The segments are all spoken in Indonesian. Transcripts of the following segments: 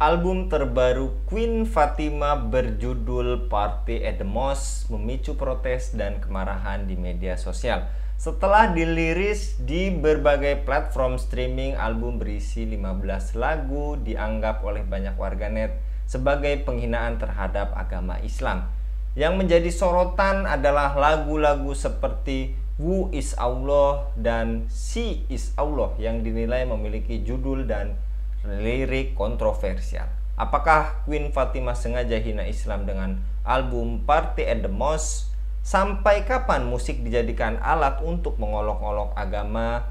Album terbaru Queen Fatima berjudul Party at the Mosque memicu protes dan kemarahan di media sosial. Setelah diliris di berbagai platform streaming, album berisi 15 lagu dianggap oleh banyak warganet sebagai penghinaan terhadap agama Islam. Yang menjadi sorotan adalah lagu-lagu seperti Who is Allah dan She is Allah yang dinilai memiliki judul dan lirik kontroversial. Apakah Queen Fatimah sengaja hina Islam dengan album Party at the Mosque? Sampai kapan musik dijadikan alat untuk mengolok-olok agama?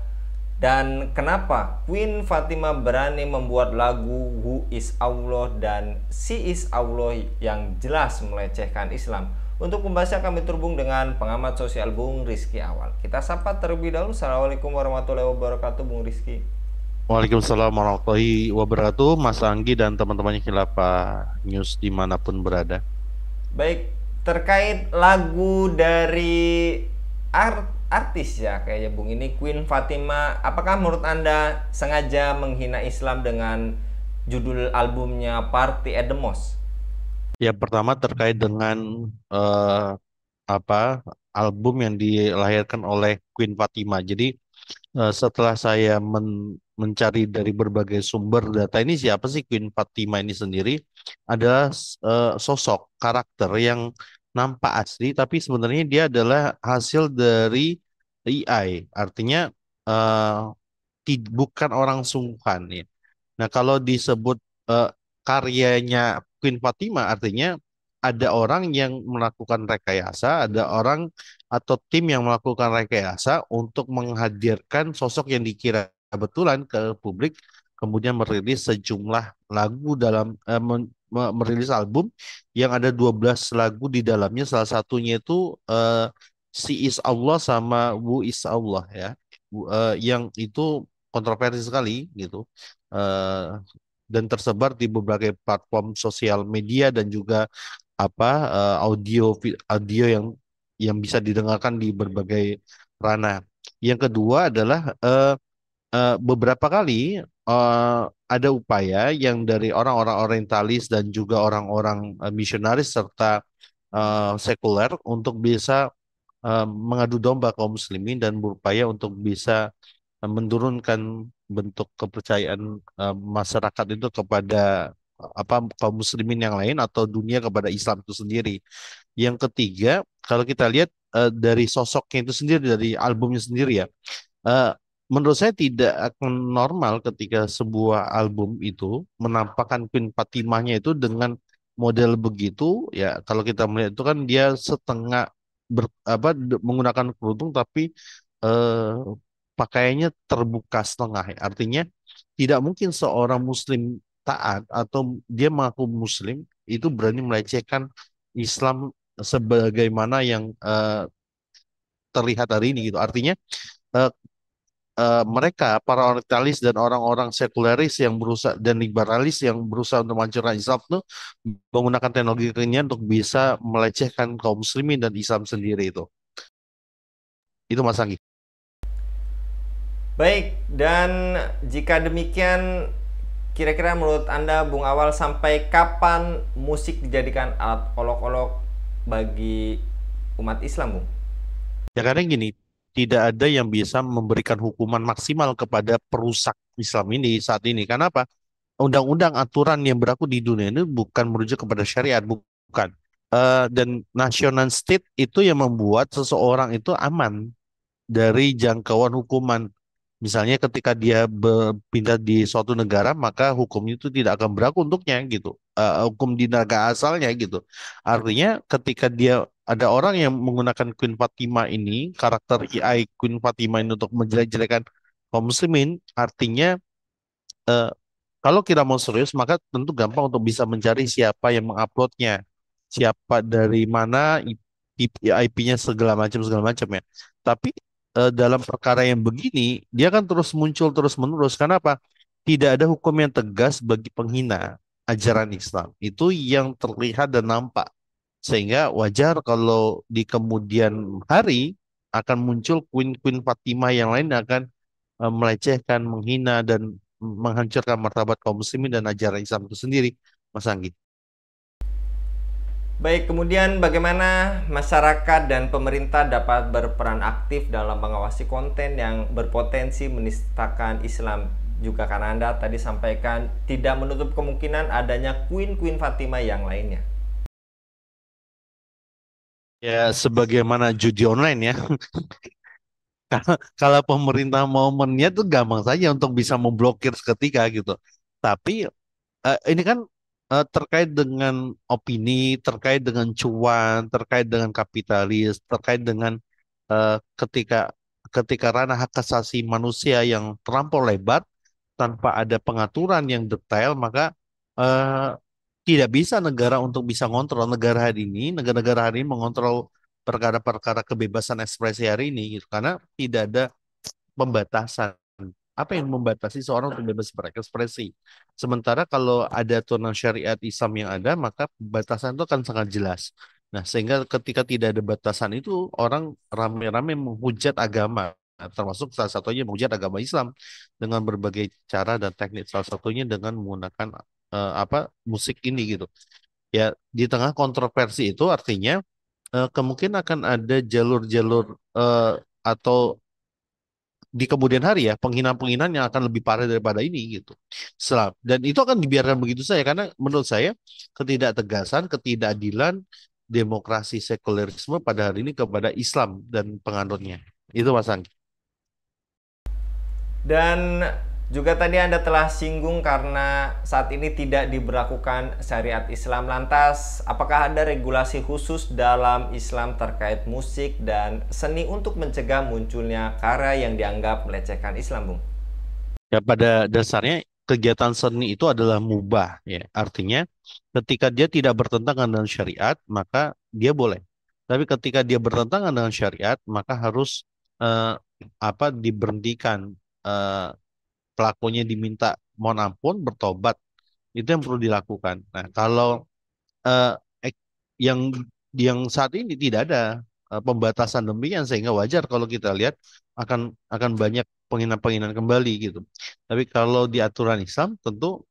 Dan kenapa Queen Fatimah berani membuat lagu Who is Allah dan She is Allah yang jelas melecehkan Islam? Untuk membahasnya kami terhubung dengan pengamat sosial Bung Rizky Awal. Kita sapa terlebih dahulu. Assalamualaikum warahmatullahi wabarakatuh Bung Rizky. Waalaikumsalam warahmatullahi wabarakatuh, Mas Anggi dan teman-temannya Khilafah News dimanapun berada. Baik, terkait lagu dari artis ya kayaknya Bung ini Queen Fatima, apakah menurut Anda sengaja menghina Islam dengan judul albumnya Party at the Mosque? Ya, pertama terkait dengan eh, apa album yang dilahirkan oleh Queen Fatimah. Jadi setelah saya mencari dari berbagai sumber data, ini siapa sih Queen Fatimah ini sendiri? Adalah sosok karakter yang nampak asli, tapi sebenarnya dia adalah hasil dari AI. Artinya eh, bukan orang sungguhan ya. Nah, kalau disebut eh, karyanya Queen Fatimah, artinya ada orang yang melakukan rekayasa, ada orang atau tim yang melakukan rekayasa untuk menghadirkan sosok yang dikira betulan ke publik, kemudian merilis sejumlah lagu merilis album yang ada 12 lagu di dalamnya, salah satunya itu Si Is Allah sama Wu Is Allah ya. Yang itu kontroversi sekali gitu. Eh, dan tersebar di berbagai platform sosial media dan juga audio yang bisa didengarkan di berbagai ranah. Yang kedua adalah beberapa kali ada upaya yang dari orang-orang orientalis dan juga orang-orang misionaris serta sekuler untuk bisa mengadu domba kaum muslimin dan berupaya untuk bisa menurunkan bentuk kepercayaan masyarakat itu kepada kaum muslimin yang lain atau dunia kepada Islam itu sendiri. Yang ketiga, kalau kita lihat dari sosoknya itu sendiri dari albumnya sendiri ya, eh, menurut saya tidak akan normal ketika sebuah album itu menampakkan Queen Fatimahnya itu dengan model begitu ya. Kalau kita melihat itu kan dia setengah menggunakan kerudung tapi eh, pakaiannya terbuka setengah ya. Artinya tidak mungkin seorang muslim taat atau dia mengaku muslim itu berani melecehkan Islam sebagaimana yang terlihat hari ini gitu. Artinya eh, mereka para orientalis dan orang-orang sekuleris yang berusaha dan liberalis yang berusaha untuk menghancurkan Islam itu menggunakan teknologi kekinian untuk bisa melecehkan kaum muslimin dan Islam sendiri itu. Itu Mas Anggi. Baik, dan jika demikian kira-kira menurut Anda Bung Awal sampai kapan musik dijadikan alat olok-olok bagi umat Islam, Bung? Ya karena gini, tidak ada yang bisa memberikan hukuman maksimal kepada perusak Islam ini saat ini. Karena apa? Undang-undang aturan yang berlaku di dunia ini bukan merujuk kepada syariat, bukan. Dan national state itu yang membuat seseorang itu aman dari jangkauan hukuman. Misalnya ketika dia berpindah di suatu negara, maka hukumnya itu tidak akan berlaku untuknya gitu. Hukum di negara asalnya gitu. Artinya ketika dia ada orang yang menggunakan Queen Fatimah ini, karakter AI Queen Fatimah ini untuk menjelek-jelekan kaum muslimin, artinya eh, kalau kita mau serius, maka tentu gampang untuk bisa mencari siapa yang menguploadnya, siapa dari mana IP-nya segala macam ya. Tapi dalam perkara yang begini, dia kan terus muncul terus menerus. Karena apa? Tidak ada hukum yang tegas bagi penghina ajaran Islam. Itu yang terlihat dan nampak. Sehingga wajar kalau di kemudian hari akan muncul Queen Queen Fatimah yang lain yang akan melecehkan, menghina dan menghancurkan martabat kaum muslimin dan ajaran Islam itu sendiri, Mas Anggi. Baik, kemudian bagaimana masyarakat dan pemerintah dapat berperan aktif dalam mengawasi konten yang berpotensi menistakan Islam? Juga karena Anda tadi sampaikan tidak menutup kemungkinan adanya Queen Fatimah yang lainnya. Ya, sebagaimana judi online ya. Kalau pemerintah mau meniat tuh gampang saja untuk bisa memblokir seketika gitu. Tapi ini kan terkait dengan opini, terkait dengan cuan, terkait dengan kapitalis, terkait dengan ketika ketika ranah hak asasi manusia yang terlampau lebar tanpa ada pengaturan yang detail, maka eh, tidak bisa negara untuk bisa ngontrol negara hari ini, negara-negara hari ini mengontrol perkara-perkara kebebasan ekspresi hari ini gitu, karena tidak ada pembatasan. Apa yang membatasi seorang untuk bebas berekspresi? Sementara kalau ada aturan syariat Islam yang ada, maka batasan itu akan sangat jelas. Nah, sehingga ketika tidak ada batasan itu, orang rame-rame menghujat agama, termasuk salah satunya menghujat agama Islam dengan berbagai cara dan teknik. Salah satunya dengan menggunakan musik ini gitu. Ya, di tengah kontroversi itu artinya kemungkinan akan ada jalur-jalur atau di kemudian hari ya penghinaan-penghinaan yang akan lebih parah daripada ini gitu. Dan itu akan dibiarkan begitu saja karena menurut saya ketidaktegasan, ketidakadilan demokrasi sekulerisme pada hari ini kepada Islam dan penganutnya. Itu Mas Anggi. Dan juga tadi Anda telah singgung karena saat ini tidak diberlakukan syariat Islam. Lantas, apakah ada regulasi khusus dalam Islam terkait musik dan seni untuk mencegah munculnya karya yang dianggap melecehkan Islam, Bung? Ya pada dasarnya kegiatan seni itu adalah mubah ya. Artinya ketika dia tidak bertentangan dengan syariat, maka dia boleh. Tapi ketika dia bertentangan dengan syariat, maka harus eh, diberhentikan, eh, pelakunya diminta mohon ampun, bertobat. Itu yang perlu dilakukan. Nah, kalau eh, ek- yang saat ini tidak ada pembatasan demikian sehingga wajar kalau kita lihat akan banyak penghinaan-penghinaan kembali gitu. Tapi kalau di aturan Islam tentu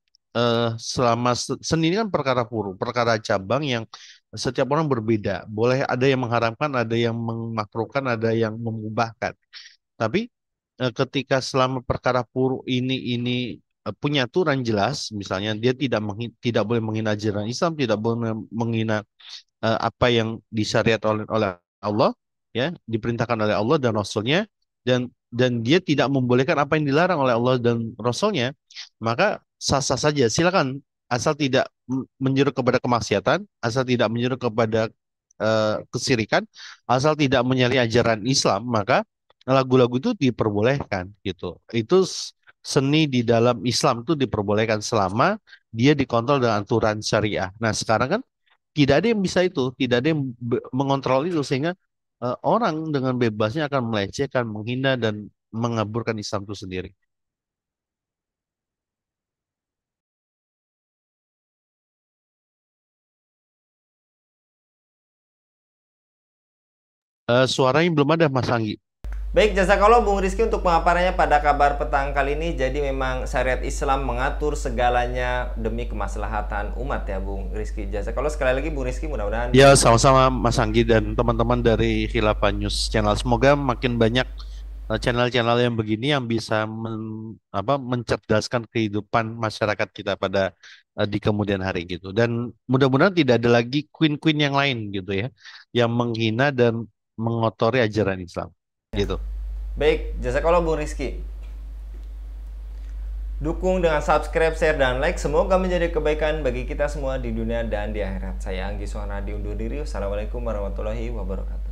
selama seni ini kan perkara furu, perkara cabang yang setiap orang berbeda. Boleh ada yang mengharamkan, ada yang memakruhkan, ada yang memubahkan. Tapi ketika selama perkara furu ini punya aturan jelas, misalnya dia tidak boleh menghina ajaran Islam, tidak boleh menghina apa yang disyariat oleh Allah, ya, diperintahkan oleh Allah dan Rasulnya, dan dia tidak membolehkan apa yang dilarang oleh Allah dan Rasulnya, maka sah-sah saja. Silakan, asal tidak menyeru kepada kemaksiatan, asal tidak menyeru kepada kesirikan, asal tidak menyalahi ajaran Islam, maka lagu-lagu itu diperbolehkan gitu. Itu seni di dalam Islam itu diperbolehkan selama dia dikontrol dengan aturan syariah. Nah, sekarang kan tidak ada yang bisa itu, tidak ada yang mengontrol itu sehingga orang dengan bebasnya akan melecehkan, menghina dan mengaburkan Islam itu sendiri. Suaranya belum ada Mas Anggi. Baik, jazakallah Bung Rizky untuk pemaparannya pada kabar petang kali ini. Jadi memang syariat Islam mengatur segalanya demi kemaslahatan umat ya Bung Rizky. Jazakallah sekali lagi Bung Rizky, mudah-mudahan. Ya, sama-sama Mas Anggi dan teman-teman dari Khilafah News Channel. Semoga makin banyak channel-channel yang begini yang bisa mencerdaskan kehidupan masyarakat kita pada di kemudian hari gitu. Dan mudah-mudahan tidak ada lagi queen-queen yang lain gitu ya, yang menghina dan mengotori ajaran Islam Ya. gitu. Baik, jazakallah Bung Rizky. Dukung dengan subscribe, share, dan like. Semoga menjadi kebaikan bagi kita semua di dunia dan di akhirat. Saya Anggi Sohana undur diri. Wassalamualaikum warahmatullahi wabarakatuh.